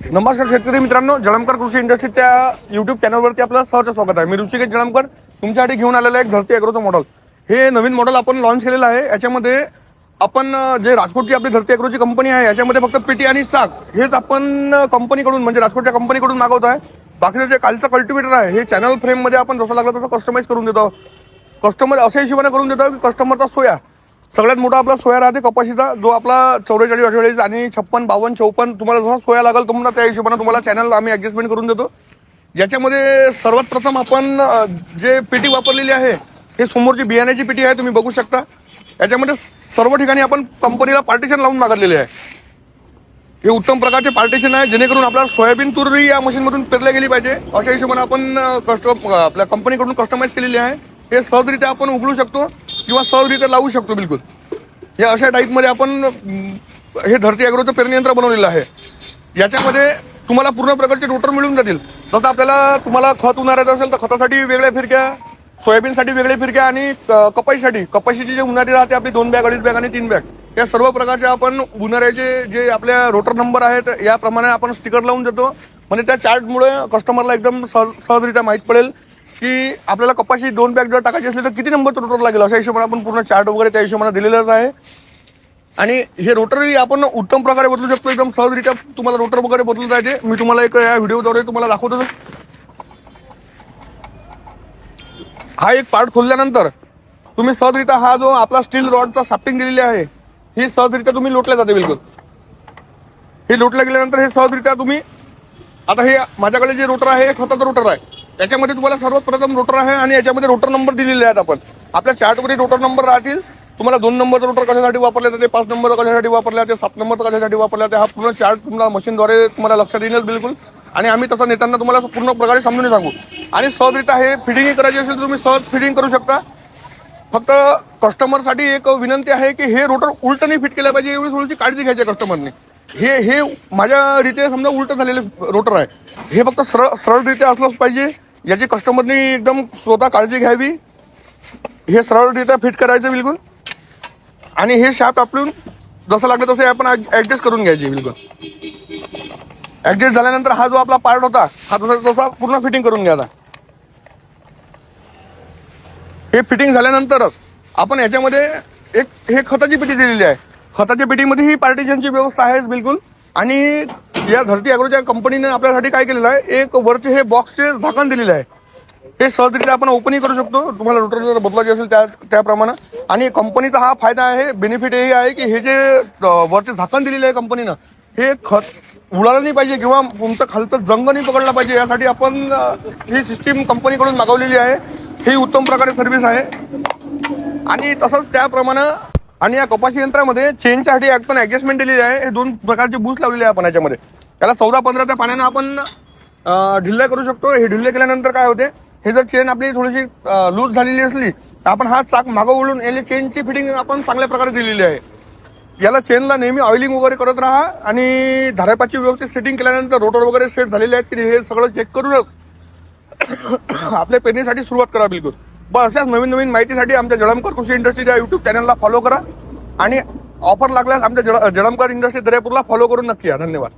नमस्कार शेतकरी मित्रांनो, जळमकर कृषी इंडस्ट्रीच्या युट्यूब चॅनलवरती आपलं सहर्ष स्वागत आहे. मी ऋषिकेश जळमकर तुमच्यासाठी घेऊन आलेलं आहे एक धरती ॲग्रोचं मॉडेल. हे नवीन मॉडेल आपण लॉन्च केलेलं आहे. याच्यामध्ये आपण जे राजकोटची आपली धरती ॲग्रोची कंपनी आहे, याच्यामध्ये फक्त पेटी आणि चाक हेच आपण कंपनीकडून म्हणजे राजकोटच्या कंपनीकडून मागवत आहे. बाकीचं जे कालचं कल्टिवेटर आहे हे चॅनल फ्रेममध्ये आपण जसं लागलं तसं कस्टमाइज करून देतो. कस्टमर अशा हिशोबाने करून देतो की कस्टमरचा सोया सगळ्यात मोठा आपला सोया राहते कपाशीचा, जो आपला 44, 48 आणि 56, 52, 54 तुम्हाला जसा सोया लागेल तुम्हाला त्या हिशोबाने तुम्हाला चॅनल आम्ही ॲडजस्टमेंट करून देतो. ज्याच्यामध्ये सर्वात प्रथम आपण जे पेटी वापरलेली आहे हे समोरची बियाण्याची पेटी आहे, तुम्ही बघू शकता. याच्यामध्ये सर्व ठिकाणी आपण कंपनीला पार्टिशन लावून मागवलेले आहे. हे उत्तम प्रकारचे पार्टिशन आहे जेणेकरून आपल्याला सोयाबीन तुरी या मशीनमधून पेरल्या गेली पाहिजे अशा हिशोबाने आपण आपल्या कंपनीकडून कस्टमाइज केलेली आहे. हे सहजरित्या आपण उघडू शकतो किंवा सहजरित्या लावू शकतो. बिलकुल हे अशा टाईपमध्ये आपण हे धरती ॲग्रोचं पेरणी यंत्र बनवलेलं आहे. याच्यामध्ये तुम्हाला पूर्ण प्रकारचे रोटर मिळून जातील. जसं आपल्याला तुम्हाला खत उन्हाळ्याचं असेल तर खतासाठी वेगळ्या फिरक्या, सोयाबीनसाठी वेगळ्या फिरक्या आणि कपाशीसाठी कपाशीची जे उन्हाळी राहते आपली 2 बॅग, 2.5 बॅग आणि 3 बॅग, या सर्व प्रकारचे आपण उन्हाळ्याचे जे आपल्या रोटर नंबर आहेत याप्रमाणे आपण स्टिकर लावून देतो. म्हणजे त्या चार्टमुळे कस्टमरला एकदम सहजरित्या माहीत पडेल की आपल्याला कपाशी 2 बॅग जर टाकायची असली तर किती नंबरचं रोटर लागेल. अशा हिशोबाने आपण पूर्ण चार्ट वगैरे त्या हिशोबाने दिलेलंच आहे. आणि हे रोटरही आपण उत्तम प्रकारे बदलू शकतो. एकदम सहजरित्या तुम्हाला रोटर वगैरे बदलता येते. मी तुम्हाला एक या व्हिडिओद्वारे तुम्हाला दाखवतो. हा एक पार्ट खोलल्यानंतर तुम्ही सहजरित्या हा जो आपला स्टील रॉडचा साफ्टिंग दिलेली आहे ही सहजरित्या तुम्ही लोटल्या जाते. बिलकुल हे लोटल्या गेल्यानंतर हे सहजरित्या तुम्ही आता हे माझ्याकडे जे रोटर आहे हे खताचं रोटर आहे. त्याच्यामध्ये तुम्हाला सर्वात प्रथम रोटर आहे आणि याच्यामध्ये रोटर नंबर दिलेले आहेत. आपण आपल्या चार्टमध्ये रोटर नंबर राहतील. तुम्हाला 2 नंबरचं रोटर कशासाठी वापरले जाते, 5 नंबर कशासाठी वापरले जाते, 7 नंबर कशासाठी वापरले जाते, हा पूर्ण चार्ट तुम्हाला मशीनद्वारे तुम्हाला लक्षात येईल बिलकुल. आणि आम्ही तसं नेताना तुम्हाला पूर्ण प्रकारे समजून सांगू. आणि सहजरित्या हे फिडिंग करायची असेल तर तुम्ही सहज फिडिंग करू शकता. फक्त कस्टमरसाठी एक विनंती आहे की हे रोटर उलट नाही फिट केलं पाहिजे, एवढी थोडीशी काळजी घ्यायची कस्टमरने. हे माझ्या रीतीने समजा उलट झालेले रोटर आहे. हे फक्त सरळरित्या असलंच पाहिजे, याची कस्टमरने एकदम स्वतः काळजी घ्यावी. हे सरळरित्या फिट करायचं बिलकुल. आणि हे शाफ्ट आपण जसं लागलं तसं आपण ऍडजस्ट करून घ्यायचे. बिलकुल ऍडजस्ट झाल्यानंतर हा जो आपला पार्ट होता हा तसा पूर्ण फिटिंग करून घ्यायचा. हे फिटिंग झाल्यानंतरच आपण याच्यामध्ये एक हे खताची पेटी दिलेली आहे. खताच्या पेटीमध्ये ही पार्टिशनची व्यवस्था आहे बिलकुल. आणि या धरती ॲग्रोच्या कंपनीने आपल्यासाठी काय केलेलं आहे, एक वरचे हे बॉक्सचे झाकण दिलेले आहे. हे सहजरित्या आपण ओपनही करू शकतो तुम्हाला रोटर जर बदलायचे असेल त्याप्रमाणे. आणि कंपनीचा हा फायदा आहे, बेनिफिट हे आहे की हे जे वरचे झाकण दिलेले आहे कंपनीनं हे खत उडालं नाही पाहिजे किंवा तुमचं खालचं जंग नाही पकडला पाहिजे, यासाठी आपण ही सिस्टीम कंपनीकडून मागवलेली आहे. ही उत्तम प्रकारे सर्व्हिस आहे. आणि तसंच त्याप्रमाणे आणि या कपाशी यंत्रामध्ये चेनच्यासाठी आपण ॲडजस्टमेंट दिलेली आहे. हे 2 प्रकारचे बूस्ट लावलेले आहे आपण याच्यामध्ये. त्याला 14-15 त्या पाण्यानं आपण ढिल्ल्या करू शकतो. हे ढिल्ले केल्यानंतर काय होते, हे जर चेन आपली थोडीशी लूज झालेली असली तर आपण हा चाक मागं वळून याला चेनची फिटिंग आपण चांगल्या प्रकारे दिलेली आहे. याला चेनला नेहमी ऑइलिंग वगैरे करत राहा. आणि धारेपाची व्यवस्थित सेटिंग केल्यानंतर रोटर वगैरे सेट झालेले आहेत की हे सगळं चेक करूनच आपल्या पेरणीसाठी सुरुवात करा. बिलकुल बस अशाच नवीन नवीन माहितीसाठी आमच्या जळमकर कृषी इंडस्ट्रीच्या युट्यूब चॅनलला फॉलो करा. आणि ऑफर लागल्यास आमच्या जळमकर इंडस्ट्री दर्यापूरला फॉलो करून नक्की या. धन्यवाद.